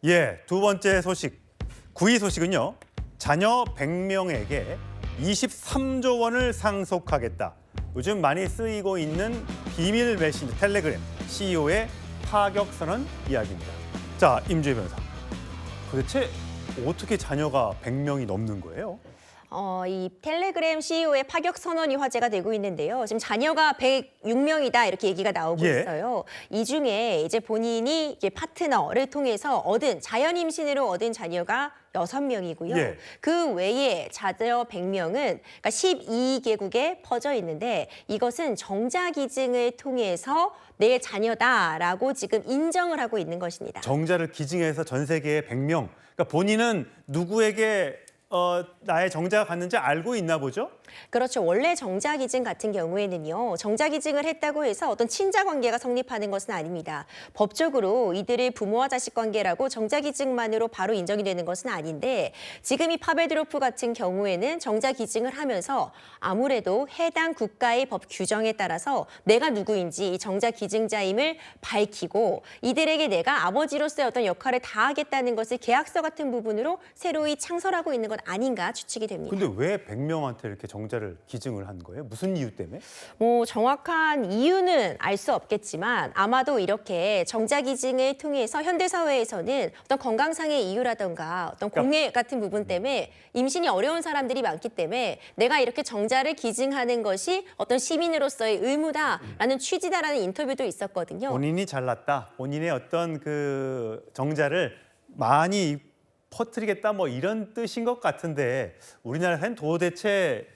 예, 두 번째 소식. 9위 소식은요. 자녀 100명에게 23조 원을 상속하겠다. 요즘 많이 쓰이고 있는 비밀 메신저 텔레그램 CEO의 파격 선언 이야기입니다. 자, 임주혜 변호사. 도대체 어떻게 자녀가 100명이 넘는 거예요? 이 텔레그램 CEO의 파격 선언이 화제가 되고 있는데요. 지금 자녀가 106명이다 이렇게 얘기가 나오고 예. 있어요. 이 중에 이제 본인이 이제 파트너를 통해서 얻은 자연 임신으로 얻은 자녀가 6명이고요. 예. 그 외에 자녀 100명은 그러니까 12개국에 퍼져 있는데 이것은 정자기증을 통해서 내 자녀다라고 지금 인정을 하고 있는 것입니다. 정자를 기증해서 전 세계에 100명. 그러니까 본인은 누구에게 나의 정자가 갔는지 알고 있나 보죠? 그렇죠. 원래 정자기증 같은 경우에는요. 정자기증을 했다고 해서 어떤 친자 관계가 성립하는 것은 아닙니다. 법적으로 이들의 부모와 자식 관계라고 정자기증만으로 바로 인정이 되는 것은 아닌데 지금 이 파베드로프 같은 경우에는 정자기증을 하면서 아무래도 해당 국가의 법 규정에 따라서 내가 누구인지 이 정자기증자임을 밝히고 이들에게 내가 아버지로서의 어떤 역할을 다하겠다는 것을 계약서 같은 부분으로 새로이 창설하고 있는 것 아닌가 추측이 됩니다. 근데 왜 100명한테 이렇게 정자를 기증을 한 거예요? 무슨 이유 때문에? 뭐 정확한 이유는 알 수 없겠지만 아마도 이렇게 정자기증을 통해서 현대사회에서는 어떤 건강상의 이유라던가 어떤 공해 같은 부분 때문에 임신이 어려운 사람들이 많기 때문에 내가 이렇게 정자를 기증하는 것이 어떤 시민으로서의 의무다라는 취지다라는 인터뷰도 있었거든요. 본인이 잘났다. 본인의 어떤 그 정자를 많이 퍼뜨리겠다 뭐 이런 뜻인 것 같은데 우리나라에서는 도대체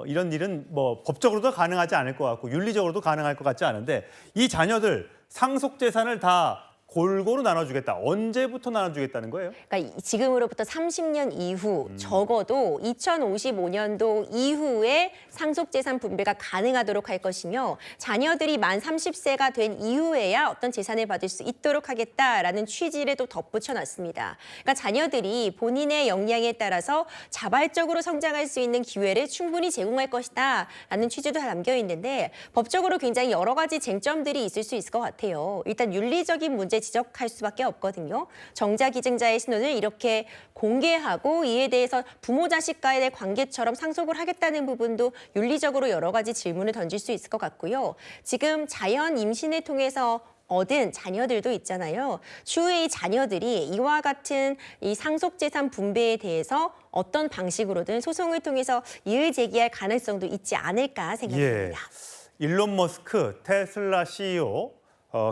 이런 일은 뭐 법적으로도 가능하지 않을 것 같고 윤리적으로도 가능할 것 같지 않은데 이 자녀들 상속 재산을 다 골고루 나눠주겠다. 언제부터 나눠주겠다는 거예요? 그러니까 지금으로부터 30년 이후 적어도 2055년도 이후에 상속재산 분배가 가능하도록 할 것이며 자녀들이 만 30세가 된 이후에야 어떤 재산을 받을 수 있도록 하겠다라는 취지를 또 덧붙여놨습니다. 그러니까 자녀들이 본인의 역량에 따라서 자발적으로 성장할 수 있는 기회를 충분히 제공할 것이다라는 취지도 담겨 있는데 법적으로 굉장히 여러 가지 쟁점들이 있을 수 있을 것 같아요. 일단 윤리적인 문제 지적할 수밖에 없거든요. 정자기증자의 신원을 이렇게 공개하고 이에 대해서 부모 자식 간의 관계처럼 상속을 하겠다는 부분도 윤리적으로 여러 가지 질문을 던질 수 있을 것 같고요. 지금 자연 임신을 통해서 얻은 자녀들도 있잖아요. 추후에 이 자녀들이 이와 같은 이 상속재산 분배에 대해서 어떤 방식으로든 소송을 통해서 이의 제기할 가능성도 있지 않을까 생각합니다. 일론 머스크 테슬라 CEO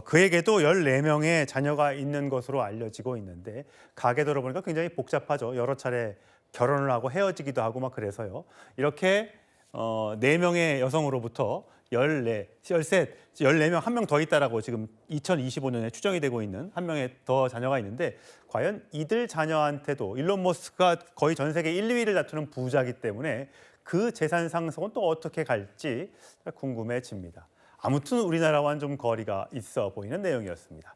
그에게도 14명의 자녀가 있는 것으로 알려지고 있는데 가게 들어보니까 굉장히 복잡하죠. 여러 차례 결혼을 하고 헤어지기도 하고 막 그래서요. 이렇게 4명의 여성으로부터 14, 13, 14명, 한 명 더 있다라고 지금 2025년에 추정이 되고 있는 한 명의 더 자녀가 있는데 과연 이들 자녀한테도 일론 머스크가 거의 전 세계 1, 2위를 다투는 부자이기 때문에 그 재산 상속은 또 어떻게 갈지 궁금해집니다. 아무튼 우리나라와는 좀 거리가 있어 보이는 내용이었습니다.